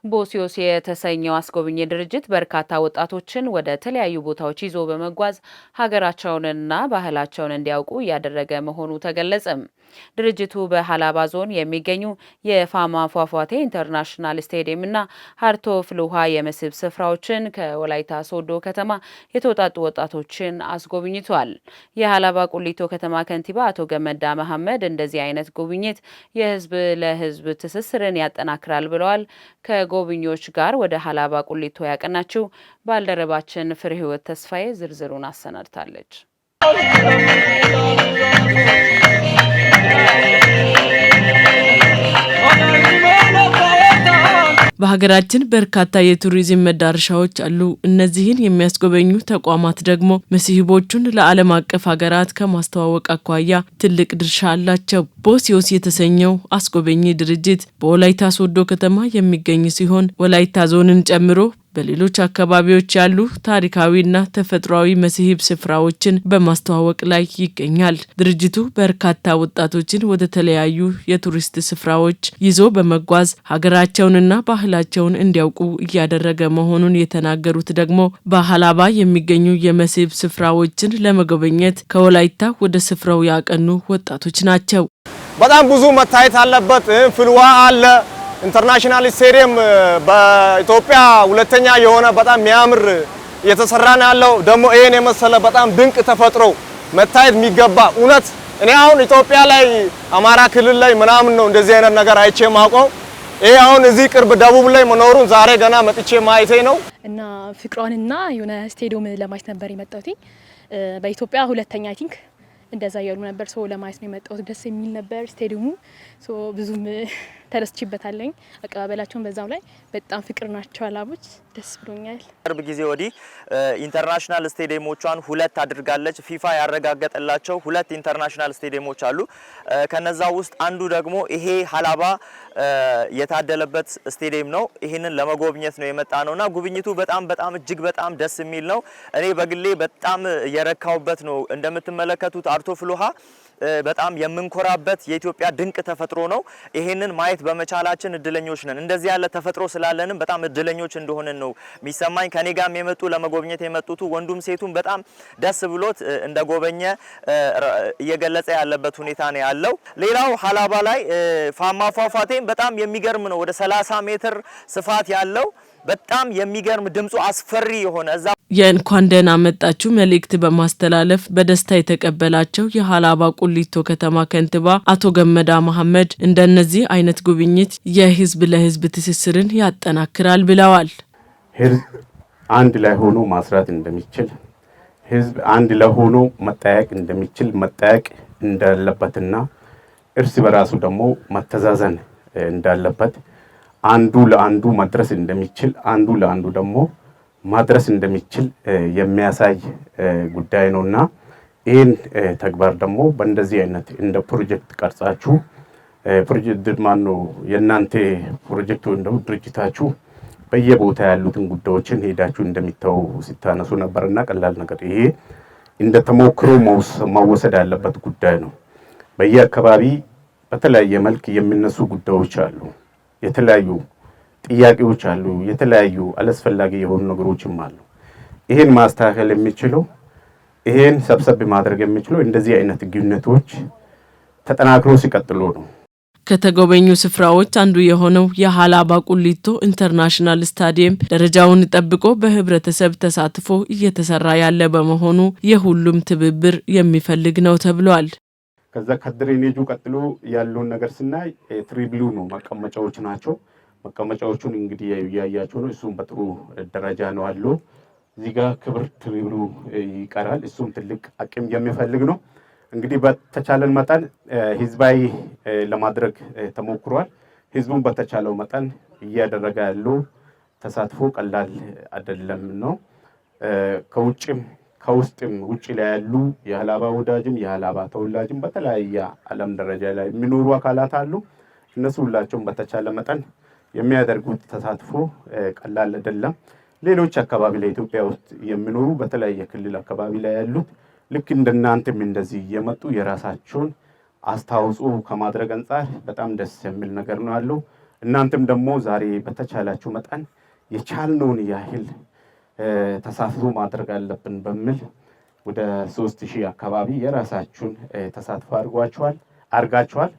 ቦሲዮስ የተሰኘው አስጎብኚ ድርጅት በርካታ ወጣቶችን ወደ ተለያዩ ቦታዎች ይዞ በመጓዝ ሀገራቸውንና ባህላቸውን እንዲያውቁ እያደረገ መሆኑ ተገለጸም። ድርጅቱ በሀላባ ዞን የሚገኙ የፋማ ፏፏቴ ኢንተርናሽናል ስቴዲየምና ሀርቶ ፍልውሃ የመስህብ ስፍራዎችን ከወላይታ ሶዶ ከተማ የተውጣጡ ወጣቶችን አስጎብኝቷል። የሀላባ ቁሊቶ ከተማ ከንቲባ አቶ ገመዳ መሐመድ እንደዚህ አይነት ጉብኝት የህዝብ ለህዝብ ትስስርን ያጠናክራል ብለዋል። ከጎብኚዎች ጋር ወደ ሀላባ ቁሊቶ ያቀናችው ባልደረባችን ፍሬህይወት ተስፋዬ ዝርዝሩን አሰናድታለች። በሀገራችን በርካታ የቱሪዝም መዳረሻዎች አሉ። እነዚህን የሚያስጎበኙ ተቋማት ደግሞ መስህቦቹን ለዓለም አቀፍ ሀገራት ከማስተዋወቅ አኳያ ትልቅ ድርሻ አላቸው። ቦሲዮስ የተሰኘው አስጎበኚ ድርጅት በወላይታ ሶዶ ከተማ የሚገኝ ሲሆን ወላይታ ዞንን ጨምሮ በሌሎች አካባቢዎች ያሉ ታሪካዊና ተፈጥሯዊ መስህብ ስፍራዎችን በማስተዋወቅ ላይ ይገኛል። ድርጅቱ በርካታ ወጣቶችን ወደ ተለያዩ የቱሪስት ስፍራዎች ይዞ በመጓዝ ሀገራቸውንና ባህላቸውን እንዲያውቁ እያደረገ መሆኑን የተናገሩት ደግሞ በሀላባ የሚገኙ የመስህብ ስፍራዎችን ለመጎብኘት ከወላይታ ወደ ስፍራው ያቀኑ ወጣቶች ናቸው። በጣም ብዙ መታየት አለበት። ፍልውሃ አለ ኢንተርናሽናል ስቴዲየም በኢትዮጵያ ሁለተኛ የሆነ በጣም የሚያምር እየተሰራ ነው ያለው። ደግሞ ይሄን የመሰለ በጣም ድንቅ ተፈጥሮ መታየት የሚገባ እውነት እኔ አሁን ኢትዮጵያ ላይ አማራ ክልል ላይ ምናምን ነው እንደዚህ አይነት ነገር አይቼ ማውቀው። ይሄ አሁን እዚህ ቅርብ ደቡብ ላይ መኖሩን ዛሬ ገና መጥቼ ማየቴ ነው እና ፍቅሯንና የሆነ ስቴዲየም ለማየት ነበር የመጣሁት። በኢትዮጵያ ሁለተኛ አይ ቲንክ እንደዛ ያሉ ነበር። ሶ ለማየት ነው የመጣሁት። ደስ የሚል ነበር ስቴዲየሙ። ሶ ብዙም ተደስችበታለኝ። አቀባበላቸውን በዛው ላይ በጣም ፍቅር ናቸው አላቦች። ደስ ብሎኛል። ቅርብ ጊዜ ወዲህ ኢንተርናሽናል ስቴዲየሞቿን ሁለት አድርጋለች። ፊፋ ያረጋገጠላቸው ሁለት ኢንተርናሽናል ስቴዲየሞች አሉ። ከነዛ ውስጥ አንዱ ደግሞ ይሄ ሀላባ የታደለበት ስቴዲየም ነው። ይሄንን ለመጎብኘት ነው የመጣ ነውና ጉብኝቱ በጣም እጅግ በጣም ደስ የሚል ነው። እኔ በግሌ በጣም የረካውበት ነው። እንደምትመለከቱት ሀርቶ ፍልውሃ በጣም የምንኮራበት የኢትዮጵያ ድንቅ ተፈጥሮ ነው። ይሄንን ማየት በመቻላችን እድለኞች ነን። እንደዚህ ያለ ተፈጥሮ ስላለንም በጣም እድለኞች እንደሆነን ነው የሚሰማኝ። ከኔ ጋርም የመጡ ለመጎብኘት የመጡት ወንዱም ሴቱም በጣም ደስ ብሎት እንደጎበኘ እየገለጸ ያለበት ሁኔታ ነው ያለው። ሌላው ሀላባ ላይ ፋማ ፏፏቴም በጣም የሚገርም ነው። ወደ 30 ሜትር ስፋት ያለው በጣም የሚገርም ድምጹ አስፈሪ የሆነ እዛ የእንኳን ደህና መጣችሁ መልእክት በማስተላለፍ በደስታ የተቀበላቸው የሀላባ ቁሊቶ ከተማ ከንቲባ አቶ ገመዳ መሐመድ እንደነዚህ አይነት ጉብኝት የህዝብ ለህዝብ ትስስርን ያጠናክራል ብለዋል። ህዝብ አንድ ላይ ሆኖ ማስራት እንደሚችል፣ ህዝብ አንድ ላይ ሆኖ መጠያየቅ እንደሚችል መጠያየቅ እንዳለበትና እርስ በራሱ ደግሞ መተዛዘን እንዳለበት አንዱ ለአንዱ መድረስ እንደሚችል አንዱ ለአንዱ ደግሞ ማድረስ እንደሚችል የሚያሳይ ጉዳይ ነውና ይሄን ተግባር ደግሞ በእንደዚህ አይነት እንደ ፕሮጀክት ቀርጻችሁ ፕሮጀክት ማነው የናንተ ፕሮጀክቱ እንደው ድርጅታችሁ በየቦታ ያሉትን ጉዳዮችን ሄዳችሁ እንደሚታው ሲታነሱ ነበርና ቀላል ነገር ይሄ እንደ ተሞክሮ መወሰድ ያለበት ጉዳይ ነው። በየአካባቢ በተለያየ መልክ የሚነሱ ጉዳዮች አሉ። የተለያዩ ጥያቄዎች አሉ። የተለያዩ አላስፈላጊ የሆኑ ነገሮችም አሉ። ይሄን ማስተካከል የሚችለው ይሄን ሰብሰብ ማድረግ የሚችለው እንደዚህ አይነት ግንኙነቶች ተጠናክሮ ሲቀጥሉ ነው። ከተጎበኙ ስፍራዎች አንዱ የሆነው የሀላባ ቁሊቶ ኢንተርናሽናል ስታዲየም ደረጃውን ጠብቆ በህብረተሰብ ተሳትፎ እየተሰራ ያለ በመሆኑ የሁሉም ትብብር የሚፈልግ ነው ተብሏል። ከዛ ከድሬኔጁ ቀጥሎ ያለውን ነገር ስናይ ትሪብሉ ነው መቀመጫዎች ናቸው። መቀመጫዎቹን እንግዲህ ያያያችሁ ነው። እሱም በጥሩ ደረጃ ነው አለው። እዚህ ጋር ክብር ትሪብሉ ይቀራል። እሱም ትልቅ አቅም የሚፈልግ ነው። እንግዲህ በተቻለን መጠን ህዝባዊ ለማድረግ ተሞክሯል። ህዝቡን በተቻለው መጠን እያደረገ ያለው ተሳትፎ ቀላል አይደለም ነው። ከውጭም ከውስጥም ውጪ ላይ ያሉ የሀላባ ወዳጅም የሀላባ ተወላጅም በተለያየ ዓለም ደረጃ ላይ የሚኖሩ አካላት አሉ። እነሱ ሁላቸውም በተቻለ መጠን የሚያደርጉት ተሳትፎ ቀላል አይደለም። ሌሎች አካባቢ ላይ ኢትዮጵያ ውስጥ የሚኖሩ በተለያየ ክልል አካባቢ ላይ ያሉት ልክ እንደናንተም እንደዚህ እየመጡ የራሳቸውን አስተዋጽኦ ከማድረግ አንፃር በጣም ደስ የሚል ነገር ነው ያለው። እናንተም ደግሞ ዛሬ በተቻላችሁ መጠን የቻልነውን ያህል ተሳትፎ ማድረግ አለብን በሚል ወደ 3000 አካባቢ የራሳችሁን ተሳትፎ አድርጋችኋል።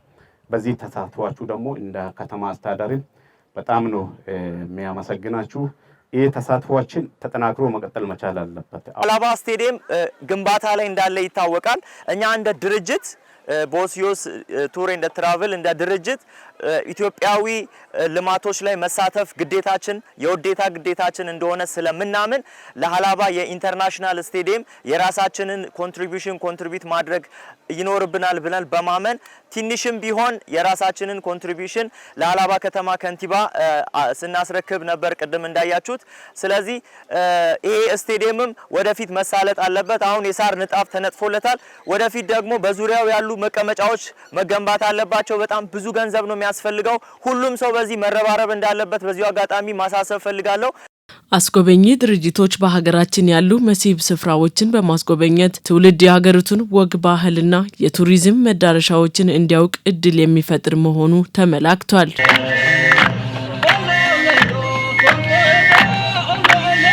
በዚህ ተሳትፏችሁ ደግሞ እንደ ከተማ አስተዳደር በጣም ነው የሚያመሰግናችሁ። ይህ ተሳትፏችን ተጠናክሮ መቀጠል መቻል አለበት። ሀላባ ስቴዲየም ግንባታ ላይ እንዳለ ይታወቃል። እኛ እንደ ድርጅት ቦሲዮስ ቱር ኤንድ ትራቭል እንደ ድርጅት ኢትዮጵያዊ ልማቶች ላይ መሳተፍ ግዴታችን የውዴታ ግዴታችን እንደሆነ ስለምናምን ለሀላባ የኢንተርናሽናል ስቴዲየም የራሳችንን ኮንትሪቢዩት ማድረግ ይኖርብናል ብለን በማመን ትንሽም ቢሆን የራሳችንን ኮንትሪቢዩሽን ለሀላባ ከተማ ከንቲባ ስናስረክብ ነበር ቅድም እንዳያችሁት። ስለዚህ ይሄ ስቴዲየምም ወደፊት መሳለጥ አለበት። አሁን የሳር ንጣፍ ተነጥፎለታል። ወደፊት ደግሞ በዙሪያው ያሉ መቀመጫዎች መገንባት አለባቸው። በጣም ብዙ ገንዘብ ነው የሚያስፈልገው። ሁሉም ሰው በዚህ መረባረብ እንዳለበት በዚሁ አጋጣሚ ማሳሰብ ፈልጋለሁ። አስጎበኚ ድርጅቶች በሀገራችን ያሉ መስህብ ስፍራዎችን በማስጎበኘት ትውልድ የሀገሪቱን ወግ ባህልና የቱሪዝም መዳረሻዎችን እንዲያውቅ እድል የሚፈጥር መሆኑ ተመላክቷል።